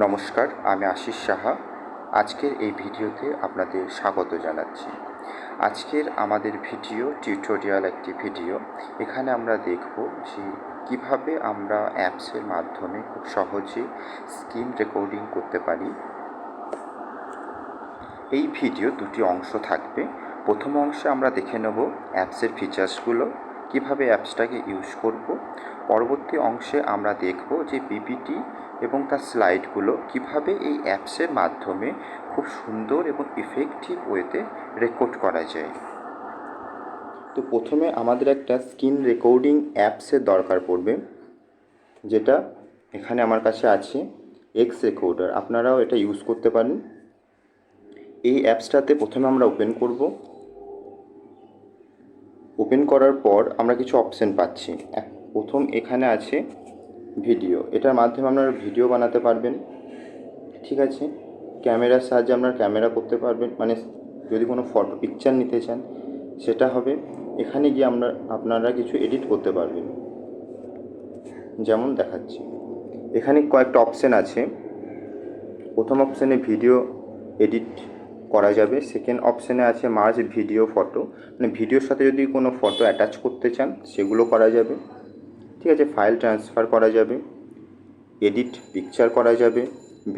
নমস্কার, আমি আশিস সাহা। আজকের এই ভিডিওতে আপনাদের স্বাগত জানাচ্ছি। আজকের আমাদের ভিডিও টিউটোরিয়াল একটি ভিডিও। এখানে আমরা দেখব যে কীভাবে আমরা অ্যাপসের মাধ্যমে খুব সহজে স্ক্রিন রেকর্ডিং করতে পারি। এই ভিডিও দুটি অংশ থাকবে। প্রথম অংশে আমরা দেখে নেব অ্যাপসের ফিচার্সগুলো, কিভাবে অ্যাপসটাকে ইউজ করব। পরবর্তী অংশে আমরা দেখব যে পিপিটি এবং তার স্লাইডগুলো কিভাবে এই অ্যাপসের মাধ্যমে খুব সুন্দর এবং ইফেক্টিভ ওয়েতে রেকর্ড করা যায়। তো প্রথমে আমাদের একটা স্ক্রিন রেকর্ডিং অ্যাপসের দরকার পড়বে, যেটা এখানে আমার কাছে আছে, এক্স রেকর্ডার। আপনারাও এটা ইউজ করতে পারেন। এই অ্যাপসটাতে প্রথমে আমরা ওপেন করব। ওপেন করার পর আমরা কিছু অপশান পাচ্ছি। প্রথম এখানে আছে ভিডিও। এটার মাধ্যমে আপনারা ভিডিও বানাতে পারবেন, ঠিক আছে। ক্যামেরার সাহায্যে আপনারা ক্যামেরা করতে পারবেন, মানে যদি কোনো ফটো পিকচার নিতে চান সেটা হবে। এখানে গিয়ে আপনারা কিছু এডিট করতে পারবেন, যেমন দেখাচ্ছি। এখানে কয়েকটা অপশান আছে। প্রথম অপশানে ভিডিও এডিট করা যাবে। সেকেন্ড অপশানে আছে মার্জ ভিডিও ফটো, মানে ভিডিওর সাথে যদি কোনো ফটো অ্যাটাচ করতে চান সেগুলো করা যাবে, ঠিক আছে। ফাইল ট্রান্সফার করা যাবে, এডিট পিকচার করা যাবে,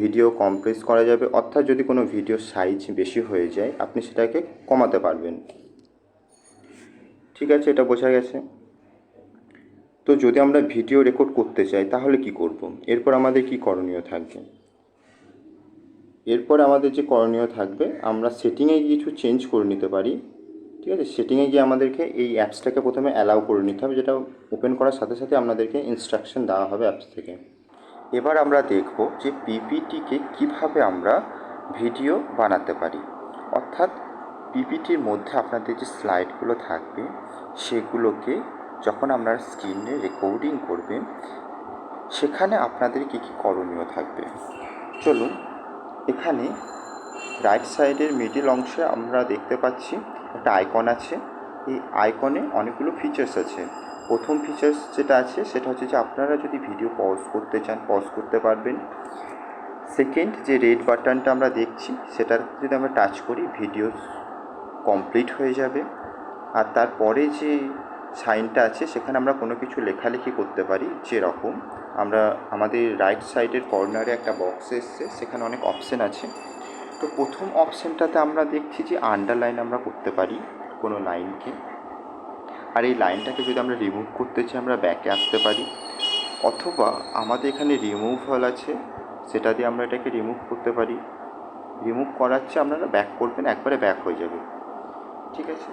ভিডিও কম্প্রেস করা যাবে। অর্থাৎ যদি কোনো ভিডিও সাইজ বেশি হয়ে যায় আপনি সেটাকে কমাতে পারবেন, ঠিক আছে। এটা বোঝা গেছে। তো যদি আমরা ভিডিও রেকর্ড করতে চাই তাহলে কি করব? এরপর আমাদের কি করণীয় থাকবে? এরপর আমাদের যে করণীয় থাকবে, আমরা সেটিংয়ে কিছু চেঞ্জ করে নিতে পারি, ঠিক আছে। সেটিংয়ে গিয়ে আমাদেরকে এই অ্যাপসটাকে প্রথমে অ্যালাউ করে নিতে হবে, যেটা ওপেন করার সাথে সাথে আপনাদেরকে ইনস্ট্রাকশন দেওয়া হবে অ্যাপস থেকে। এবার আমরা দেখব যে পিপিটিকে কিভাবে আমরা ভিডিও বানাতে পারি। অর্থাৎ পিপিটির মধ্যে আপনাদের যে স্লাইডগুলো থাকবে সেগুলোকে যখন আপনারা স্ক্রিনে রেকর্ডিং করবেন সেখানে আপনাদের কী কী করণীয় থাকবে। চলুন, এখানে রাইট সাইডের মিডিল অংশে আমরা দেখতে পাচ্ছি একটা আইকন আছে। এই আইকনে অনেকগুলো ফিচার্স আছে। প্রথম ফিচার্স যেটা আছে সেটা হচ্ছে যে আপনারা যদি ভিডিও পজ করতে চান পজ করতে পারবেন। সেকেন্ড, যে রেড বাটনটা আমরা দেখছি সেটার যদি আমরা টাচ করি ভিডিও কমপ্লিট হয়ে যাবে। আর তারপরে যে সাইনটা আছে সেখানে আমরা কোনো কিছু লেখালেখি করতে পারি, যেরকম আমরা আমাদের রাইট সাইডের কর্নারে একটা বক্স এসছে, সেখানে অনেক অপশান আছে। তো প্রথম অপশানটাতে আমরা দেখছি যে আন্ডারলাইন আমরা করতে পারি কোনো লাইনকে। আর এই লাইনটাকে যদি আমরা রিমুভ করতে চাই আমরা ব্যাকে আসতে পারি, অথবা আমাদের এখানে রিমুভ হল আছে, সেটা দিয়ে আমরা এটাকে রিমুভ করতে পারি। রিমুভ করার চেয়ে আপনারা ব্যাক করবেন, একবারে ব্যাক হয়ে যাবে, ঠিক আছে।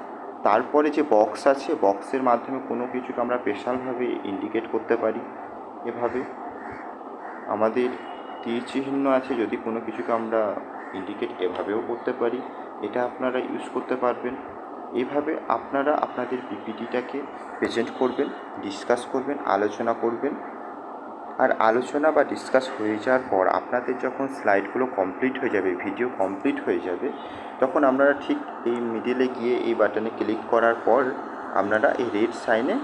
তারপরে যে বক্স আছে, বক্সের মাধ্যমে কোনো কিছুকে আমরা স্পেশালভাবে ইন্ডিকেট করতে পারি। এভাবে আমাদের তীর চিহ্ন আছে, যদি কোনো কিছুকে আমরা ইন্ডিকেট এভাবেও করতে পারি, এটা আপনারা ইউজ করতে পারবেন। এইভাবে আপনারা আপনাদের পিপিটিটাকে প্রেজেন্ট করবেন, ডিসকাস করবেন, আলোচনা করবেন। আর আলোচনা বা ডিসকাস হয়ে যাওয়ার পর আপনাদের যখন স্লাইডগুলো কমপ্লিট হয়ে যাবে, ভিডিও কমপ্লিট হয়ে যাবে, তখন আপনারা ঠিক এই মিডিলে গিয়ে এই বাটনে ক্লিক করার পর আপনারা এই রেড সাইনে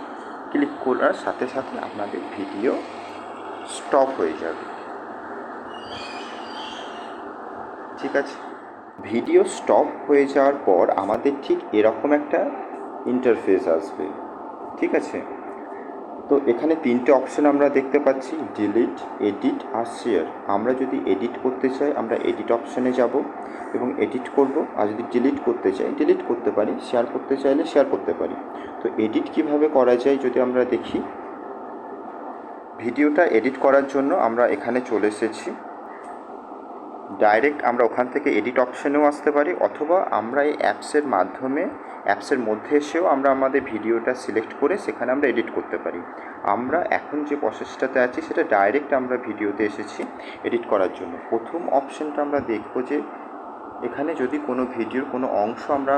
ক্লিক করার সাথে সাথে আপনাদের ভিডিও স্টপ হয়ে যাবে, ঠিক আছে। ভিডিও স্টপ হয়ে যাওয়ার পর আমাদের ঠিক এরকম একটা ইন্টারফেস আসবে, ঠিক আছে। তো এখানে তিনটে অপশান আমরা দেখতে পাচ্ছি, ডিলিট, এডিট আর শেয়ার। আমরা যদি এডিট করতে চাই আমরা এডিট অপশানে যাব এবং এডিট করব। আর যদি ডিলিট করতে চাই ডিলিট করতে পারি, শেয়ার করতে চাইলে শেয়ার করতে পারি। তো এডিট কিভাবে করা যায় যদি আমরা দেখি, ভিডিওটা এডিট করার জন্য আমরা এখানে চলে এসেছি। ডাইরেক্ট আমরা ওখান থেকে এডিট অপশানেও আসতে পারি, অথবা আমরা এই অ্যাপসের মাধ্যমে অ্যাপসের মধ্যে এসেও আমরা আমাদের ভিডিওটা সিলেক্ট করে সেখানে আমরা এডিট করতে পারি। আমরা এখন যে প্রসেসটাতে আছি সেটা ডাইরেক্ট আমরা ভিডিওতে এসেছি এডিট করার জন্য। প্রথম অপশানটা আমরা দেখব যে এখানে যদি কোনো ভিডিওর কোনো অংশ আমরা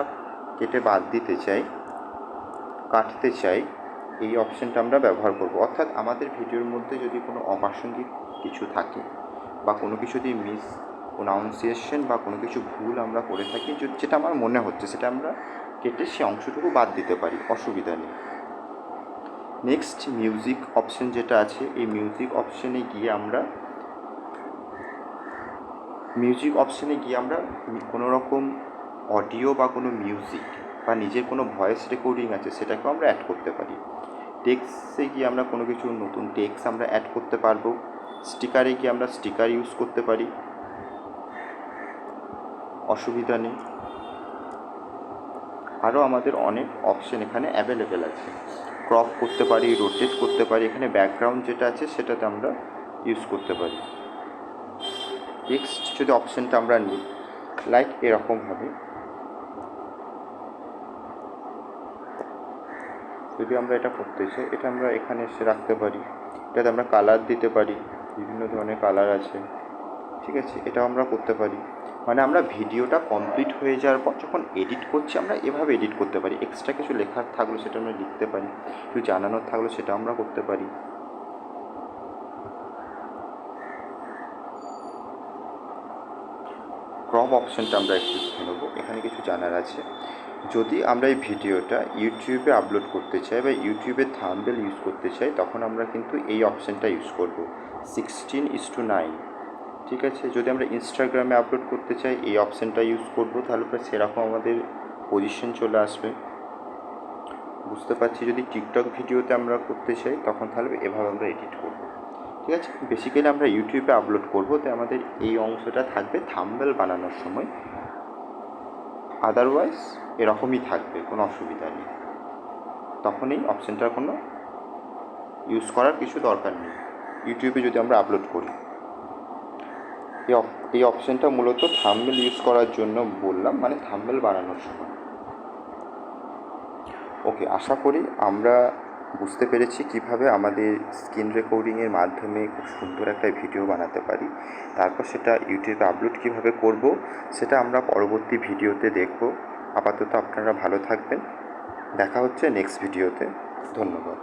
কেটে বাদ দিতে চাই, কাটতে চাই, এই অপশানটা আমরা ব্যবহার করব। অর্থাৎ আমাদের ভিডিওর মধ্যে যদি কোনো অপ্রাসঙ্গিক কিছু থাকে বা কোনো কিছু যদি প্রোনাউন্সিয়েশন বা কোনো কিছু ভুল আমরা করে থাকি, যেটা আমার মনে হচ্ছে সেটা আমরা কেটে সে অংশটুকু বাদ দিতে পারি, অসুবিধা নেই। নেক্সট, মিউজিক অপশান যেটা আছে, এই মিউজিক অপশানে গিয়ে আমরা মিউজিক অপশানে গিয়ে আমরা কোনো রকম অডিও বা কোনো মিউজিক বা নিজের কোনো ভয়েস রেকর্ডিং আছে সেটাকেও আমরা অ্যাড করতে পারি। টেক্সটে গিয়ে আমরা কোনো কিছু নতুন টেক্সট আমরা অ্যাড করতে পারবো। স্টিকারে গিয়ে আমরা স্টিকার ইউজ করতে পারি, অসুবিধা নেই। আরও আমাদের অনেক অপশন এখানে অ্যাভেলেবেল আছে। ক্রপ করতে পারি, রোটেট করতে পারি, এখানে ব্যাকগ্রাউন্ড যেটা আছে সেটাতে আমরা ইউজ করতে পারি। টেক্সট যদি অপশানটা আমরা নিই লাইক এরকমভাবে, যদি আমরা এটা করতে চাই এটা আমরা এখানে এসে রাখতে পারি। এটাতে আমরা কালার দিতে পারি, বিভিন্ন ধরনের কালার আছে, ঠিক আছে, এটাও আমরা করতে পারি। মানে আমরা ভিডিওটা কমপ্লিট হয়ে যাওয়ার পর যখন এডিট করছি আমরা এভাবে এডিট করতে পারি। এক্সট্রা কিছু লেখার থাকলো সেটা আমরা লিখতে পারি, কিছু জানানোর থাকলো সেটা আমরা করতে পারি। ক্রপ অপশানটা আমরা একটু দেখে নেবো। এখানে কিছু জানার আছে। যদি আমরা এই ভিডিওটা ইউটিউবে আপলোড করতে চাই বা ইউটিউবে থাম্বনেল ইউজ করতে চাই তখন আমরা কিন্তু এই অপশানটা ইউজ করব, 16:9, ঠিক আছে। যদি আমরা ইনস্টাগ্রামে আপলোড করতে চাই এই অপশানটা ইউজ করব, তাহলে পরে সেরকম আমাদের পজিশন চলে আসবে, বুঝতে পারছি। যদি টিকটক ভিডিওতে আমরা করতে চাই তখন তাহলে এভাবে আমরা এডিট করব, ঠিক আছে। বেসিক্যালি আমরা ইউটিউবে আপলোড করব, তাই আমাদের এই অংশটা থাকবে থাম্বনেল বানানোর সময়, আদারওয়াইজ এরকমই থাকবে, কোনো অসুবিধা নেই। তখন এই অপশানটার কোনো ইউজ করার কিছু দরকার নেই ইউটিউবে যদি আমরা আপলোড করি। এই অপশানটা মূলত থাম্বনেল ইউজ করার জন্য বললাম, মানে থাম্বনেল বানানোর সময়। ওকে, আশা করি আমরা বুঝতে পেরেছি কিভাবে আমাদের স্ক্রিন রেকর্ডিংয়ের মাধ্যমে খুব সুন্দর একটা ভিডিও বানাতে পারি। তারপর সেটা ইউটিউবে আপলোড কিভাবে করব সেটা আমরা পরবর্তী ভিডিওতে দেখব। আপাতত আপনারা ভালো থাকবেন, দেখা হচ্ছে নেক্সট ভিডিওতে। ধন্যবাদ।